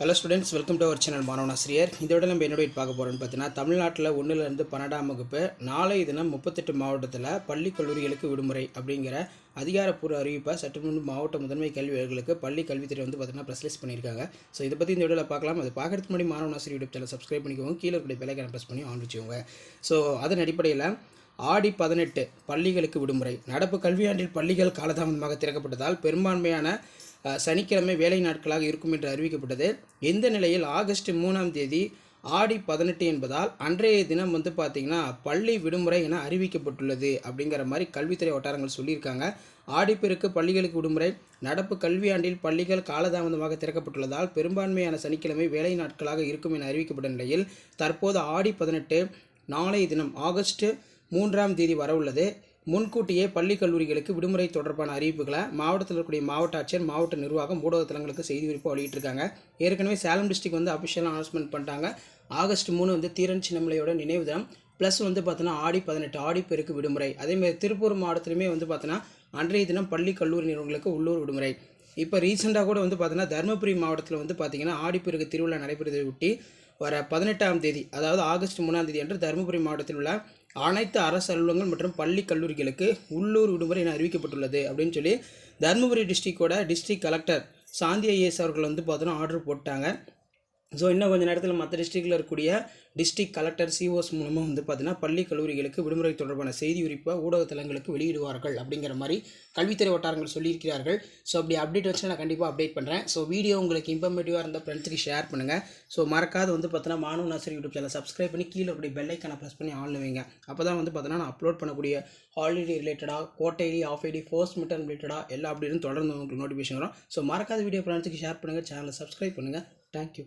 Hello students, welcome to our channel மாணவனாசிரியர். இதோட நம்ம என்னோட பார்க்க போகிறோம்னு பார்த்தீங்கன்னா, தமிழ்நாட்டில் 1லேருந்து 12ஆம் வகுப்பு நாளை தினம் 38 மாவட்டத்தில் பள்ளி கல்லூரிகளுக்கு விடுமுறை அப்படிங்கிற அதிகாரப்பூர்வ அறிவிப்பை சற்று முன்பு மாவட்ட முதன்மை கல்வி அலுவலர்களுக்கு பள்ளி கல்வித்துறை வந்து பார்த்தீங்கன்னா ப்ரெஸ்லீஸ் பண்ணியிருக்காங்க. ஸோ இதை பற்றி இந்த வீடியோவில் பார்க்கலாம். அது பார்க்கறதுக்கு முன்னாடி மாணவனாசிரியர் யூடியூப் சேனல் சப்ஸ்கிரைப் பண்ணிக்கோங்க, கீழே இருக்கிற பெல்லைக்கான ப்ரெஸ் பண்ணி ஆன் வச்சுக்கோங்க. ஸோ அதன் அடிப்படையில் ஆடி 18 பள்ளிகளுக்கு விடுமுறை. நடப்பு கல்வியாண்டில் பள்ளிகள் காலதாமதமாக திறக்கப்பட்டதால் பெரும்பான்மையான சனிக்கிழமை வேலை நாட்களாக இருக்கும் என்று அறிவிக்கப்பட்டது. இந்த நிலையில் ஆகஸ்ட் 3ஆம் தேதி ஆடி 18 என்பதால் அன்றைய தினம் வந்து பார்த்திங்கன்னா பள்ளி விடுமுறை என அறிவிக்கப்பட்டுள்ளது அப்படிங்கிற மாதிரி கல்வித்துறை வட்டாரங்கள் சொல்லியிருக்காங்க. ஆடிப்பெருக்கு பள்ளிகளுக்கு விடுமுறை. நடப்பு கல்வியாண்டில் பள்ளிகள் காலதாமதமாக திறக்கப்பட்டுள்ளதால் பெரும்பான்மையான சனிக்கிழமை வேலை நாட்களாக இருக்கும் என அறிவிக்கப்பட்ட நிலையில் தற்போது ஆடி 18 நாளைய தினம் ஆகஸ்ட் 3ஆம் தேதி வரவுள்ளது. முன்கூட்டியே பள்ளி கல்லூரிகளுக்கு விடுமுறை தொடர்பான அறிவிப்புகளை மாவட்டத்தில் இருக்கக்கூடிய மாவட்ட ஆட்சியர், மாவட்ட நிர்வாகம், ஊடகத்தலங்களுக்கு செய்தி குறிப்பு வெளியிட்டிருக்காங்க. ஏற்கனவே சேலம் டிஸ்ட்ரிக்ட் வந்து அஃபிஷியலாக அனௌன்ஸ்மெண்ட் பண்ணிட்டாங்க. ஆகஸ்ட் 3 வந்து தீரன் சின்னமலையோட நினைவு தினம். ப்ளஸ் வந்து பார்த்தோன்னா ஆடி 18 ஆடிப்பெருக்கு விடுமுறை. அதேமாதிரி திருப்பூர் மாவட்டத்திலுமே வந்து பார்த்தோன்னா அன்றைய தினம் பள்ளி கல்லூரி நிறுவனங்களுக்கு உள்ளூர் விடுமுறை. இப்போ ரீசெண்டாக கூட வந்து பார்த்தோன்னா தருமபுரி மாவட்டத்தில் வந்து பார்த்திங்கன்னா ஆடிப்பெருக்கு திருவிழா நடைபெறுவதை ஒட்டி வர 18ஆம் தேதி, அதாவது ஆகஸ்ட் 3ஆம் தேதி அன்று தருமபுரி மாவட்டத்தில் உள்ள அனைத்து அரசு அலுவலகங்கள் மற்றும் பள்ளி கல்லூரிகளுக்கு உள்ளூர் விடுமுறை என அறிவிக்கப்பட்டுள்ளது அப்படின்னு சொல்லி தருமபுரி டிஸ்ட்ரிக்டோட டிஸ்ட்ரிக்ட் கலெக்டர் சாந்தி ஐஏஎஸ் அவர்கள் வந்து பார்த்தோன்னா ஆர்டர் போட்டாங்க. ஸோ இன்னும் கொஞ்சம் நேரத்தில் மற்ற டிஸ்ட்ரிக்டில் இருக்கக்கூடிய டிஸ்ட்ரிக்ட் கலெக்டர் சிஓஸ் மூலமாக வந்து பார்த்தீங்கன்னா பள்ளி கல்லூரிகளுக்கு விடுமுறை தொடர்பான செய்தி குறிப்பை ஊடகத்தலங்களுக்கு வெளியிடுவார்கள் அப்படிங்கிற மாதிரி கல்வித்துறை வட்டாரங்கள் சொல்லியிருக்கிறார்கள். ஸோ அப்படி அப்டேட் வச்சு நான் கண்டிப்பாக அப்டேட் பண்ணுறேன். ஸோ வீடியோ உங்களுக்கு இன்ஃபர்மேட்டிவாக இருந்தால் ஃப்ரெண்ட்ஸுக்கு ஷேர் பண்ணுங்கள். ஸோ மறக்காத வந்து பார்த்தீங்கன்னா மாணவனாசிரியர் யூடியூப் சேனல் சப்ஸ்கிரைப் பண்ணி கீழே அப்படி பெல்லைக்கான ப்ரெஸ் பண்ணி ஆன் வைங்க. அப்போ தான் வந்து பார்த்தீங்கன்னா நான் அப்லோட் பண்ணக்கூடிய ஹாலிடே ரிலேட்டடாக, quarterly, half ID, first midterm ரிலேட்டடாக எல்லா அப்படின்னு தொடர்ந்து உங்களுக்கு நோட்டிஃபிகேஷன் வரும். ஸோ மறக்காத வீடியோ ஃப்ரெண்ட்ஸுக்கு ஷேர் பண்ணுங்கள், சேனலை சப்ஸ்கிரைப் பண்ணுங்கள். தேங்க்யூ.